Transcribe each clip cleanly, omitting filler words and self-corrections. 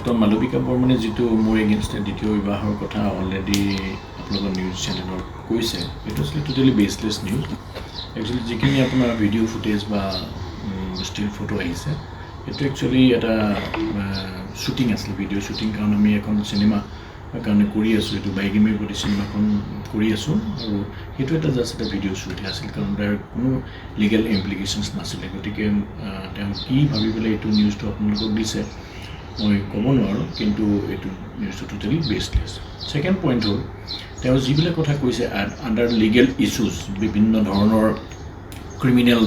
Doctor Malabika বৰ্মনে যিটো মোৰ এগেইনষ্টে দ্বিতীয় বিবাহৰ কথা অলৰেডি আপোনালোকৰ নিউজ চেনেলত কৈছে, এইটো আচলতে টোটেলি বেছলেছ নিউজ। একচুৱেলি যিখিনি আপোনাৰ ভিডিঅ' ফুটেজ বা ষ্টিল ফটো আহিছে, এইটো একচুৱেলি এটা শ্বুটিং আছিলে, ভিডিঅ' শ্বুটিং। কাৰণ আমি এখন চিনেমা কাৰণে কৰি আছোঁ, এইটো বাইগেমীৰ প্ৰতি চিনেমাখন কৰি আছোঁ, আৰু সেইটো এটা জাষ্ট এটা ভিডিঅ' শ্বুট আছিল। কাৰণ তাৰ কোনো লিগেল ইমপ্লিকেশ্যনছ নাছিলে। গতিকে তেওঁ কি ভাবি পেলাই এইটো নিউজটো আপোনালোকক দিছে মই ক'ব নোৱাৰোঁ, কিন্তু এইটো নিউজটো টোটেলি বেছলেছ। ছেকেণ্ড পইণ্ট হ'ল, তেওঁ যিবিলাক কথা কৈছে আণ্ডাৰ লিগেল ইছ্যুজ, বিভিন্ন ধৰণৰ ক্ৰিমিনেল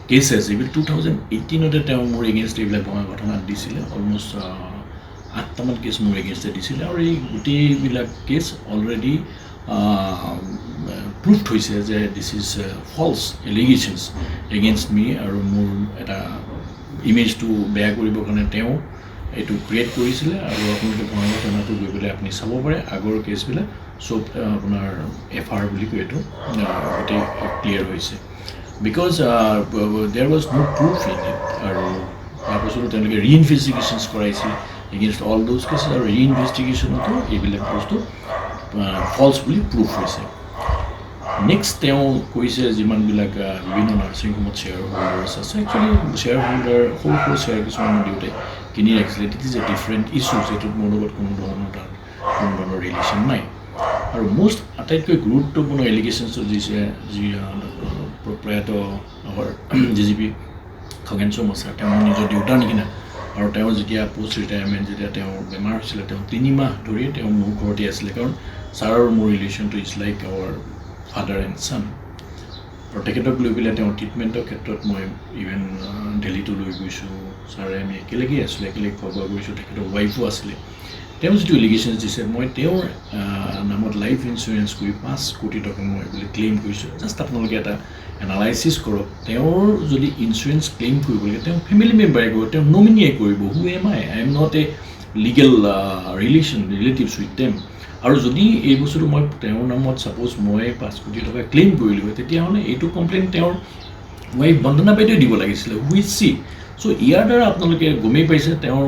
কেছেছ, এইবিলাক 2018 তেওঁ মোৰ এগেইনষ্ট এইবিলাক ভঙা ঘটনাত দিছিলে। অলমষ্ট 8টামান কেছ মোৰ এগেইনষ্টে দিছিলে, আৰু এই গোটেইবিলাক কেছ অলৰেডি প্ৰুভড হৈছে যে দিছ ইজ ফল্ছ এলিগেশ্যনছ এগেইনষ্ট মি, আৰু মোৰ এটা ইমেজটো বেয়া কৰিবৰ কাৰণে তেওঁ এইটো ক্ৰিয়েট কৰিছিলে। আৰু আপোনালোকে ভঙা ঘটনাটো গৈ পেলাই আপুনি চাব পাৰে, আগৰ কেছবিলাক চব আপোনাৰ FR বুলি কয়, এইটো গোটেই ক্লিয়াৰ হৈছে। Because there was no proof in it, আৰু তাৰপাছতো তেওঁলোকে ৰিইনভেষ্টিগেশ্যনছ কৰাইছিল এগেইনষ্ট অল দ'জ কেছেছ, আৰু ৰিইনভেষ্টিগেশ্যনতো এইবিলাক বস্তু ফল্ছ বুলি প্ৰুফ হৈছে। নেক্সট তেওঁ কৈছে যিমানবিলাক বিভিন্ন নাৰ্ছিং হোমত শ্বেয়াৰ হোল্ডাৰ্ছ আছে, একচুৱেলি শ্বেয়াৰ হোল্ডাৰ সৰু সৰু শ্বেয়াৰ কিছুমান দেউতাই কিনি ৰাখিছিলে। It is a different issues, এইটোত মোৰ লগত কোনো ধৰণৰ ৰিলেশ্যন নাই। আৰু মষ্ট আটাইতকৈ গুৰুত্বপূৰ্ণ এলিগেশ্যনছ দিছে যি প্ৰয়াত আমাৰ DGP খগেশ্বৰ মছাৰ, তেওঁ নিজৰ দেউতাৰ নিচিনা। আৰু তেওঁ যেতিয়া পষ্ট ৰিটায়াৰমেণ্ট, যেতিয়া তেওঁৰ বেমাৰ হৈছিলে, তেওঁ 3 মাহ ধৰি তেওঁ মোৰ ঘৰতে আছিলে। কাৰণ ছাৰ আৰু মোৰ ৰিলেশ্যনটো is like our father and son. আৰু তেখেতক লৈ পেলাই তেওঁৰ ট্ৰিটমেণ্টৰ ক্ষেত্ৰত মই ইভেন দিল্লীতো লৈ গৈছোঁ, ছাৰে আমি একেলগেই আছিলোঁ, একেলগে খোৱা বোৱা কৰিছোঁ। তেখেতৰ ৱাইফো আছিলে। তেওঁ যিটো এলিগেশ্যনছ দিছে, মই তেওঁৰ নামত লাইফ ইঞ্চুৰেঞ্চ কৰি 5 কোটি টকা মই বুলি ক্লেইম কৰিছোঁ। জাষ্ট আপোনালোকে এটা এনালাইচিছ কৰক, তেওঁৰ যদি ইঞ্চুৰেঞ্চ ক্লেইম কৰিব লাগে, তেওঁ ফেমিলি মেম্বাৰে কৰিব, তেওঁ নমিনিয়ে কৰিব। Who am I am not a legal relatives with them. আৰু যদি এই বস্তুটো মই তেওঁৰ নামত ছাপ'জ মই 5 কোটি টকা ক্লেইম কৰিলোঁ হয়, তেতিয়াহ'লে এইটো কমপ্লেইন তেওঁৰ ৱাইফ বন্দনা বাইদেৱে দিব লাগিছিলে, হু ইজ চি। চ' ইয়াৰ দ্বাৰা আপোনালোকে গমেই পাইছে তেওঁৰ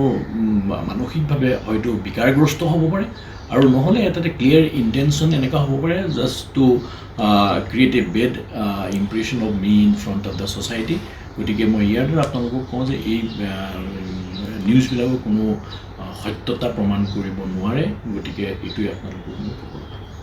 মানসিকভাৱে হয়তো বিকাৰগ্ৰস্ত হ'ব পাৰে, আৰু নহ'লে এটা ক্লিয়াৰ ইণ্টেনশ্যন এনেকুৱা হ'ব পাৰে just two create A bed impression of me in front of the society. গতিকে মই ইয়াৰ দ্বাৰা আপোনালোকক কওঁ যে এই নিউজবিলাকৰ কোনো সত্যতা প্ৰমাণ কৰিব নোৱাৰে। গতিকে এইটোৱে আপোনালোকক